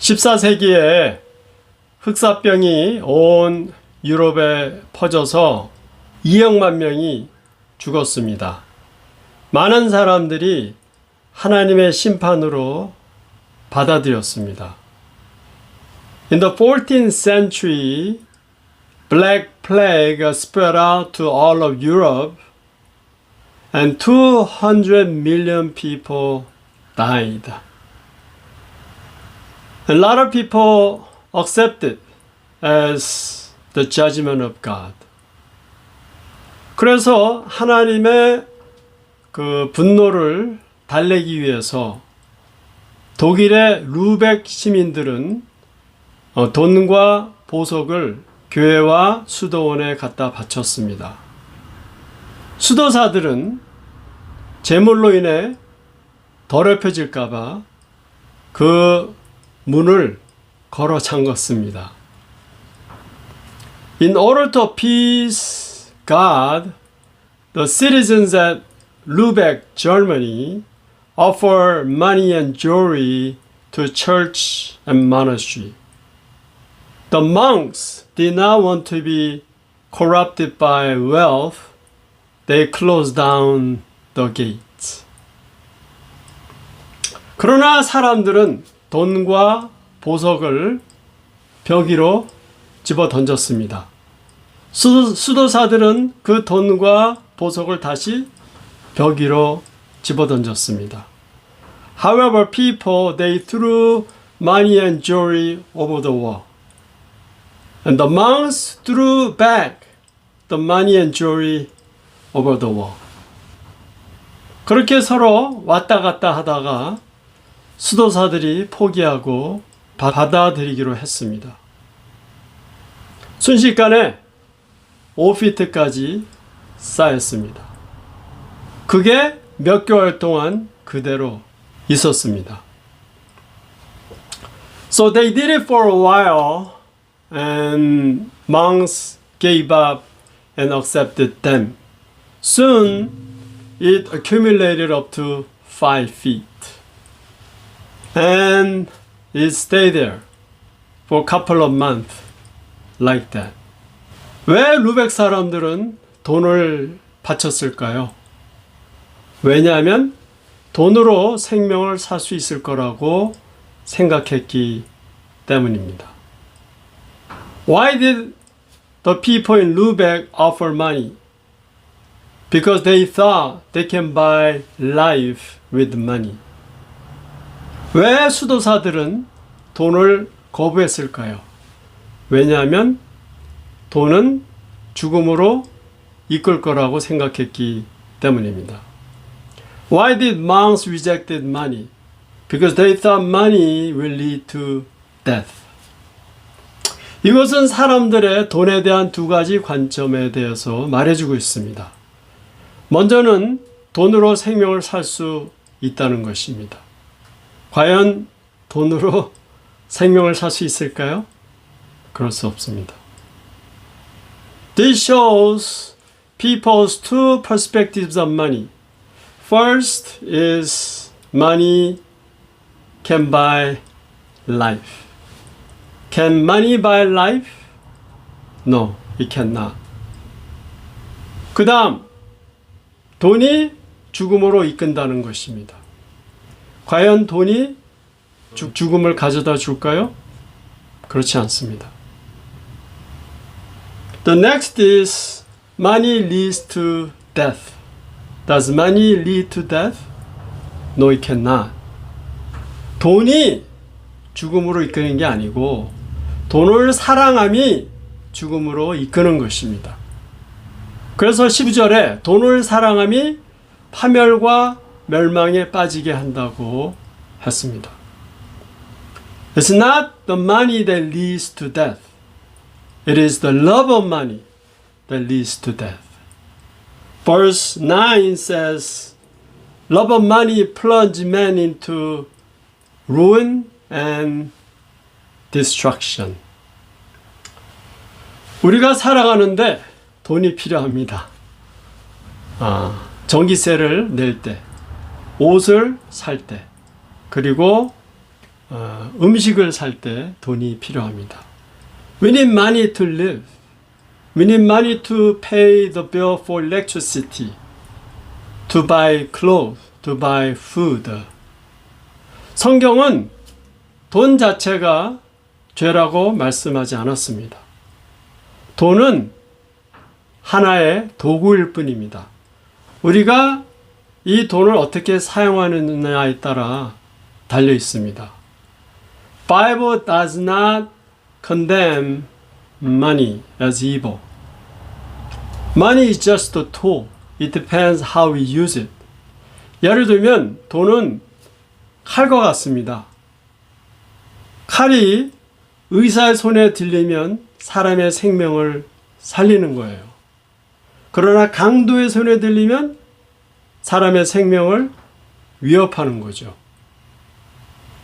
14세기에 흑사병이 온 유럽에 퍼져서 2억만 명이 죽었습니다. 많은 사람들이 하나님의 심판으로 받아들였습니다. In the 14th century, Black Plague spread out to all of Europe and 200 million people died. A lot of people accepted as the judgment of God. 그래서 하나님의 그 분노를 달래기 위해서 독일의 루벡 시민들은 돈과 보석을 교회와 수도원에 갖다 바쳤습니다. 수도사들은 재물로 인해 더럽혀질까봐 그 문을 걸어 잠갔습니다. In order to appease God, the citizens at Lübeck, Germany, offer money and jewelry to church and monastery. The monks did not want to be corrupted by wealth. They closed down the gates. 그러나 사람들은 돈과 보석을 벽 위로 집어 던졌습니다. 수도사들은 그 돈과 보석을 다시 벽 위로 집어 던졌습니다. However, people, they threw money and jewelry over the wall. And the monks threw back the money and jewelry over the wall. 그렇게 서로 왔다 갔다 하다가 수도사들이 포기하고 받아들이기로 했습니다. 순식간에 5피트까지 쌓였습니다. 그게 몇 개월 동안 그대로 있었습니다. So they did it for a while and monks gave up and accepted them. Soon it accumulated up to 5 feet. And it stayed there for a couple of months like that. 왜 루벡 사람들은 돈을 바쳤을까요? 왜냐하면 돈으로 생명을 살 수 있을 거라고 생각했기 때문입니다. Why did the people in Lübeck offer money? Because they thought they can buy life with money. 왜 수도사들은 돈을 거부했을까요? 왜냐하면 돈은 죽음으로 이끌 거라고 생각했기 때문입니다. Why did monks rejected money? Because they thought money will lead to death. 이것은 사람들의 돈에 대한 두 가지 관점에 대해서 말해주고 있습니다. 먼저는 돈으로 생명을 살 수 있다는 것입니다. 과연 돈으로 생명을 살 수 있을까요? 그럴 수 없습니다. This shows people's two perspectives of money. First is money can buy life. Can money buy life? No, it cannot. 그 다음, 돈이 죽음으로 이끈다는 것입니다. 과연 돈이 죽음을 가져다 줄까요? 그렇지 않습니다. The next is money leads to death. Does money lead to death? No, it cannot. 돈이 죽음으로 이끄는 게 아니고 돈을 사랑함이 죽음으로 이끄는 것입니다. 그래서 12절에 돈을 사랑함이 파멸과 멸망에 빠지게 한다고 했습니다. It's not the money that leads to death. It is the love of money that leads to death. Verse 9 says, love of money plunges men into ruin and destruction. 우리가 살아가는데 돈이 필요합니다. 전기세를 낼 때, 옷을 살 때, 그리고 음식을 살 때 돈이 필요합니다. We need money to live. We need money to pay the bill for electricity, to buy clothes, to buy food. 성경은 돈 자체가 죄라고 말씀하지 않았습니다. 돈은 하나의 도구일 뿐입니다. 우리가 이 돈을 어떻게 사용하느냐에 따라 달려 있습니다. Bible does not condemn money as evil. Money is just a tool. It depends how we use it. 예를 들면 돈은 칼과 같습니다. 칼이 의사의 손에 들리면 사람의 생명을 살리는 거예요. 그러나 강도의 손에 들리면 사람의 생명을 위협하는 거죠.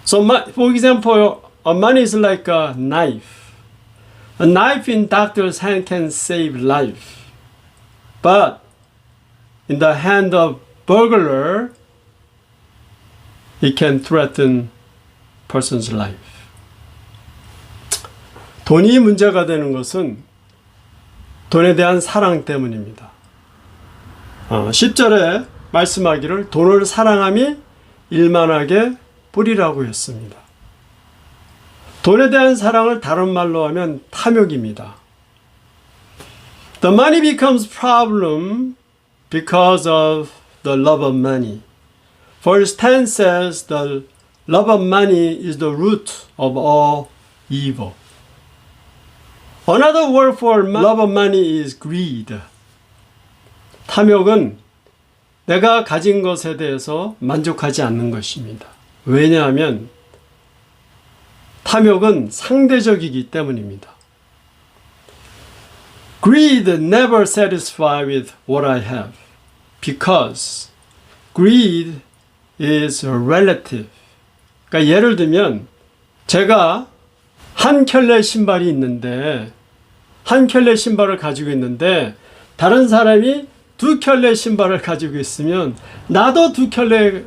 So, for example, a money is like a knife. A knife in doctor's hand can save life. But in the hand of burglar, it can threaten person's life. 돈이 문제가 되는 것은 돈에 대한 사랑 때문입니다. 10절에 말씀하기를 돈을 사랑함이 일만하게 뿌리라고 했습니다. 돈에 대한 사랑을 다른 말로 하면 탐욕입니다. The money becomes problem because of the love of money. Verse 10 says the love of money is the root of all evil. Another word for love of money is greed. 탐욕은 내가 가진 것에 대해서 만족하지 않는 것입니다. 왜냐하면 탐욕은 상대적이기 때문입니다. Greed never satisfies with what I have because greed is relative. 그러니까 예를 들면 제가 한 켤레 신발이 있는데 한 켤레 신발을 가지고 있는데 다른 사람이 두 켤레 신발을 가지고 있으면 나도 두 켤레의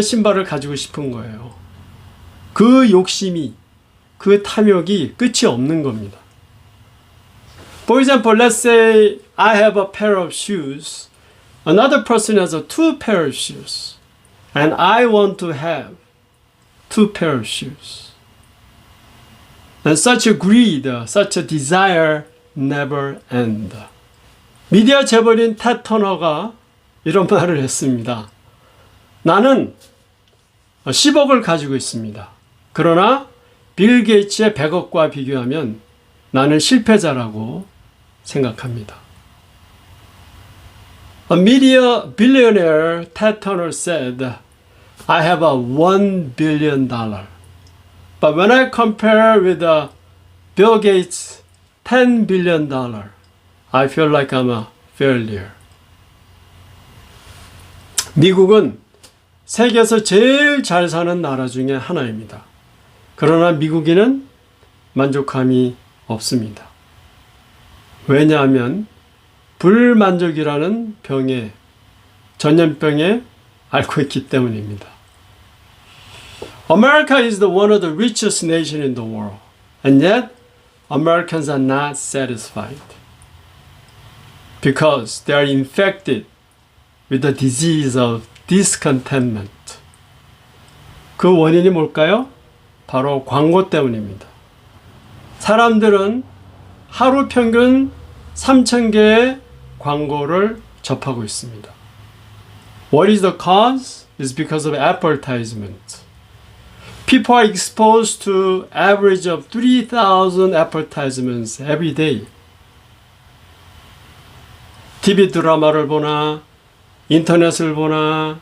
신발을 가지고 싶은 거예요. 그 욕심이, 그 탐욕이 끝이 없는 겁니다. For example, let's say I have a pair of shoes. Another person has a two pair of shoes. And I want to have two pair of shoes. And such a greed, such a desire never end. 미디어 재벌인 텟 터너가 이런 말을 했습니다. 나는 10억을 가지고 있습니다. 그러나 빌 게이츠의 100억과 비교하면 나는 실패자라고 생각합니다. A media billionaire, Ted Turner, said, I have a $1 billion. But when I compare with Bill Gates' $10 billion, I feel like I'm a failure. 미국은 세계에서 제일 잘 사는 나라 중에 하나입니다. 그러나 미국인은 만족함이 없습니다. 왜냐하면 불만족이라는 병에, 전염병에 앓고 있기 때문입니다. America is one of the richest nations in the world, and yet Americans are not satisfied because they are infected with the disease of discontentment. 그 원인이 뭘까요? 바로 광고 때문입니다. 사람들은 하루 평균 3,000개의 광고를 접하고 있습니다. What is the cause? It's because of advertisement. People are exposed to average of 3,000 advertisements every day. TV 드라마를 보나, 인터넷을 보나,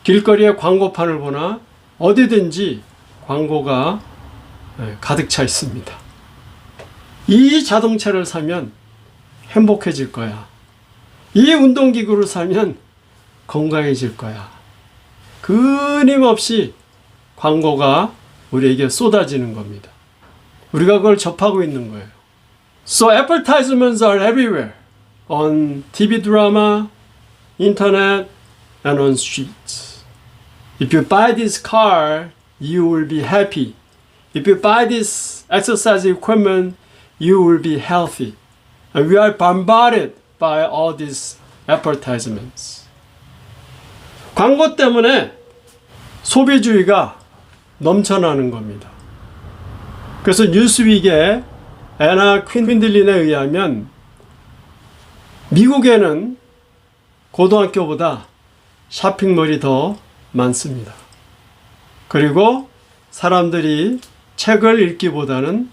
길거리에 광고판을 보나, 어디든지 광고가 가득 차 있습니다. 이 자동차를 사면 행복해질 거야. 이 운동기구를 사면 건강해질 거야. 끊임없이 광고가 우리에게 쏟아지는 겁니다. 우리가 그걸 접하고 있는 거예요. So advertisements are everywhere. On TV drama, internet, and on streets. If you buy this car, you will be happy. If you buy this exercise equipment, you will be healthy. And we are bombarded by all these advertisements. 광고 때문에 소비주의가 넘쳐나는 겁니다. 그래서 뉴스윅의 애나 퀸들린에 의하면 미국에는 고등학교보다 쇼핑몰이 더 많습니다. 그리고 사람들이 책을 읽기보다는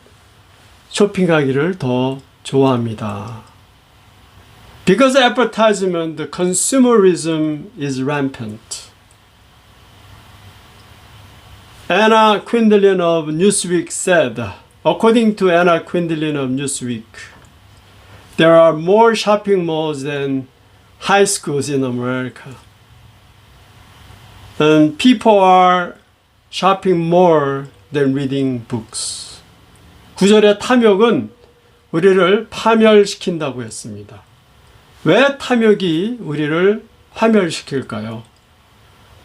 쇼핑하기를 더 좋아합니다. Because advertisement, the consumerism is rampant. Anna Quindlen of Newsweek said, according to Anna Quindlen of Newsweek, there are more shopping malls than high schools in America. And people are shopping more than reading books. 구절의 탐욕은 우리를 파멸시킨다고 했습니다. 왜 탐욕이 우리를 파멸시킬까요?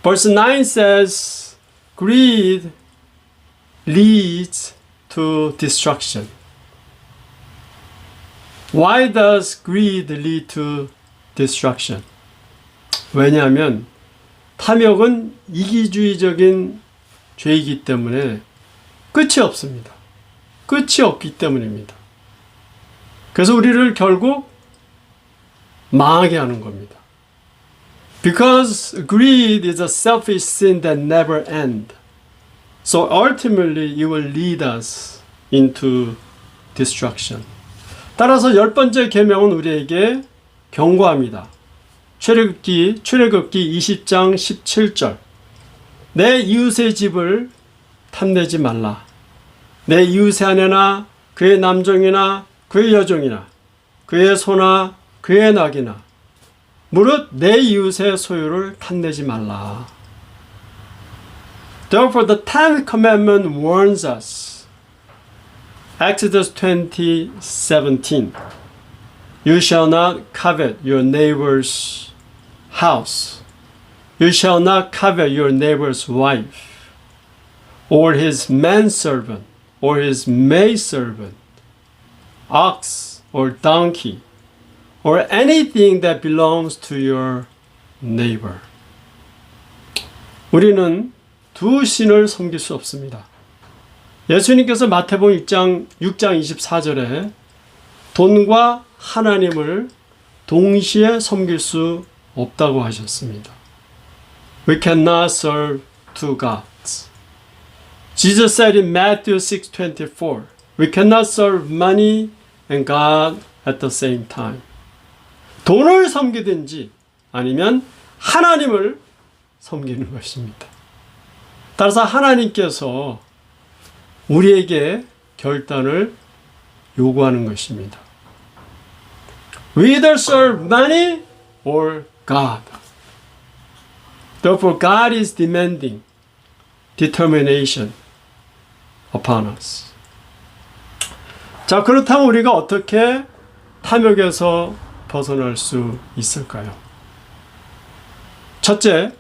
Verse 9 says, Greed leads to destruction. Why does greed lead to destruction? 왜냐하면 탐욕은 이기주의적인 죄이기 때문에 끝이 없습니다. 끝이 없기 때문입니다. 그래서 우리를 결국 망하게 하는 겁니다. Because greed is a selfish sin that never ends. So ultimately it will lead us into destruction. 따라서 10번째 계명은 우리에게 경고합니다. 출애굽기 20장 17절. 내 이웃의 집을 탐내지 말라. 내 이웃의 아내나 그의 남종이나 그의 여종이나 그의 소나 그의 낙이나 무릇 내 이웃의 소유를 탐내지 말라. Therefore the 10th commandment warns us. Exodus 20:17. You shall not covet your neighbor's house. You shall not covet your neighbor's wife, or his manservant, or his maidservant, ox or donkey, or anything that belongs to your neighbor. 우리는 두 신을 섬길 수 없습니다. 예수님께서 마태복음 6장 24절에 돈과 하나님을 동시에 섬길 수 없다고 하셨습니다. We cannot serve two gods. Jesus said in Matthew 6:24, we cannot serve money and God at the same time. 돈을 섬기든지 아니면 하나님을 섬기는 것입니다. 따라서 하나님께서 우리에게 결단을 요구하는 것입니다. We either serve money or God. Therefore, God is demanding determination upon us. 자, 그렇다면 우리가 어떻게 탐욕에서 벗어날 수 있을까요? 첫째,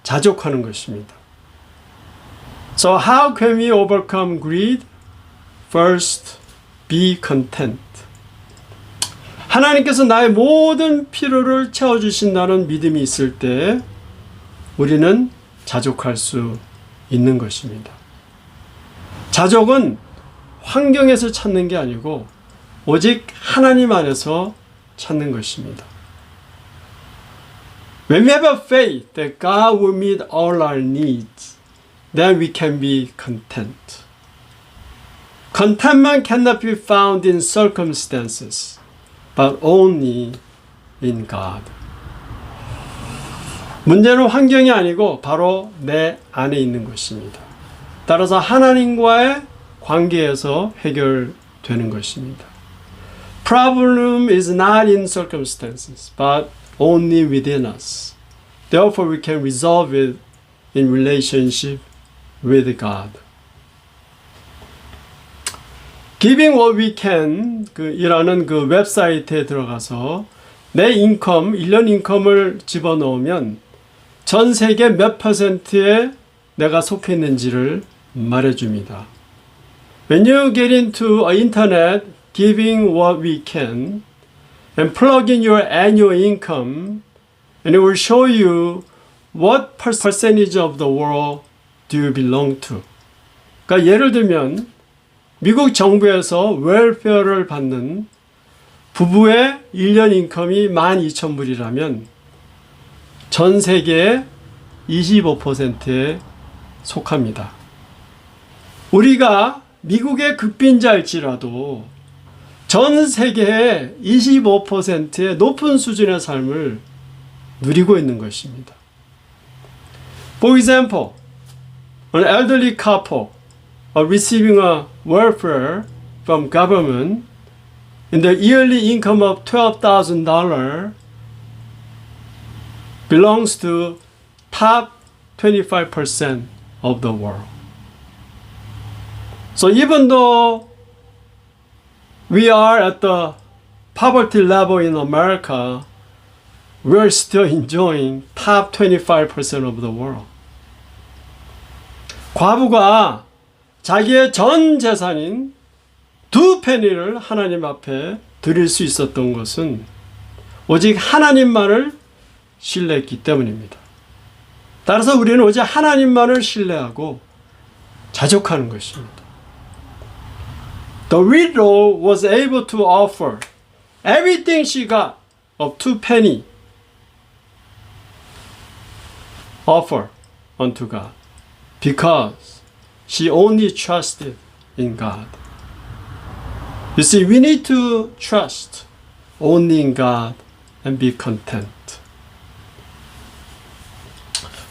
자족하는 것입니다. So how can we overcome greed? First, be content. 하나님께서 나의 모든 필요를 채워주신다는 믿음이 있을 때 우리는 자족할 수 있는 것입니다. 자족은 환경에서 찾는 게 아니고 오직 하나님 안에서 찾는 것입니다. When we have a faith that God will meet all our needs, then we can be content. Contentment cannot be found in circumstances, but only in God. 문제는 환경이 아니고 바로 내 안에 있는 것입니다. 따라서 하나님과의 관계에서 해결되는 것입니다. Problem is not in circumstances, but only within us. Therefore, we can resolve it in relationship with God. Giving what we can 이라는 그 웹사이트에 들어가서 내 인컴, 1년 인컴을 집어넣으면 전 세계 몇 %의 내가 속해 있는지를 말해줍니다. When you get into internet giving what we can and plug in your annual income and it will show you what percentage of the world do you belong to. 그러니까 예를 들면 미국 정부에서 웰페어를 받는 부부의 1년 인컴이 12,000불이라면 전 세계의 25%에 속합니다. 우리가 미국의 극빈자일지라도 전 세계의 25%의 높은 수준의 삶을 누리고 있는 것입니다. For example, an elderly couple are receiving a welfare from government in the yearly income of $12,000 belongs to top 25% of the world. So even though we are at the poverty level in America, we are still enjoying top 25% of the world. 과부가 자기의 전 재산인 2페니를 하나님 앞에 드릴 수 있었던 것은 오직 하나님만을 신뢰했기 때문입니다. 따라서 우리는 오직 하나님만을 신뢰하고 자족하는 것입니다. The widow was able to offer everything she got of 2 penny offer unto God because she only trusted in God. You see, we need to trust only in God and be content.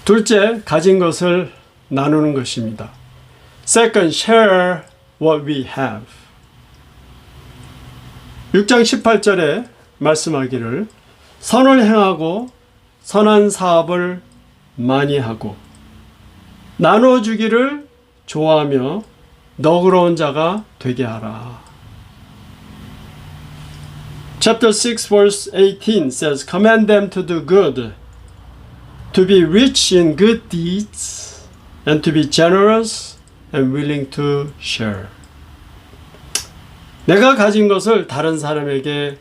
둘째, 가진 것을 나누는 것입니다. Second, share what we have. 6장 18절에 말씀하기를 선을 행하고 선한 사업을 많이 하고 나눠주기를 좋아하며 너그러운 자가 되게 하라. Chapter 6 verse 18 says, Command them to do good, to be rich in good deeds, and to be generous and willing to share. 내가 가진 것을 다른 사람에게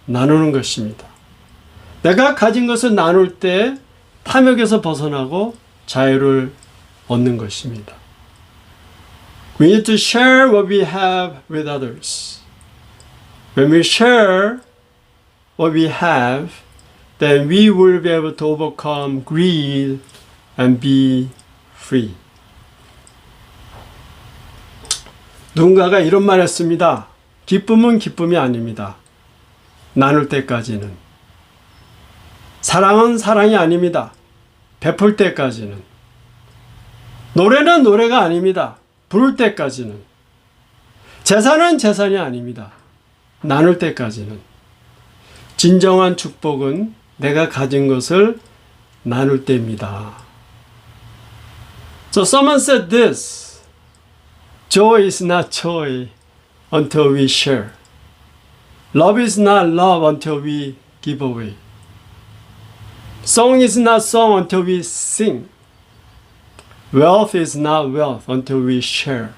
나누는 것입니다. 내가 가진 것을 나눌 때 탐욕에서 벗어나고 자유를 얻는 것입니다. We need to share what we have with others. When we share what we have, then we will be able to overcome greed and be free. 누군가가 이런 말 했습니다. 기쁨은 기쁨이 아닙니다. 나눌 때까지는. 사랑은 사랑이 아닙니다. 베풀 때까지는. 노래는 노래가 아닙니다. 부를 때까지는. 재산은 재산이 아닙니다. 나눌 때까지는. 진정한 축복은 내가 가진 것을 나눌 때입니다. So someone said this. Joy is not joy until we share. Love is not love until we give away. Song is not song until we sing. Wealth is not wealth until we share.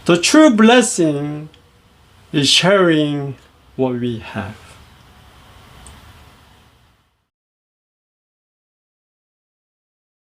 The true blessing is sharing what we have.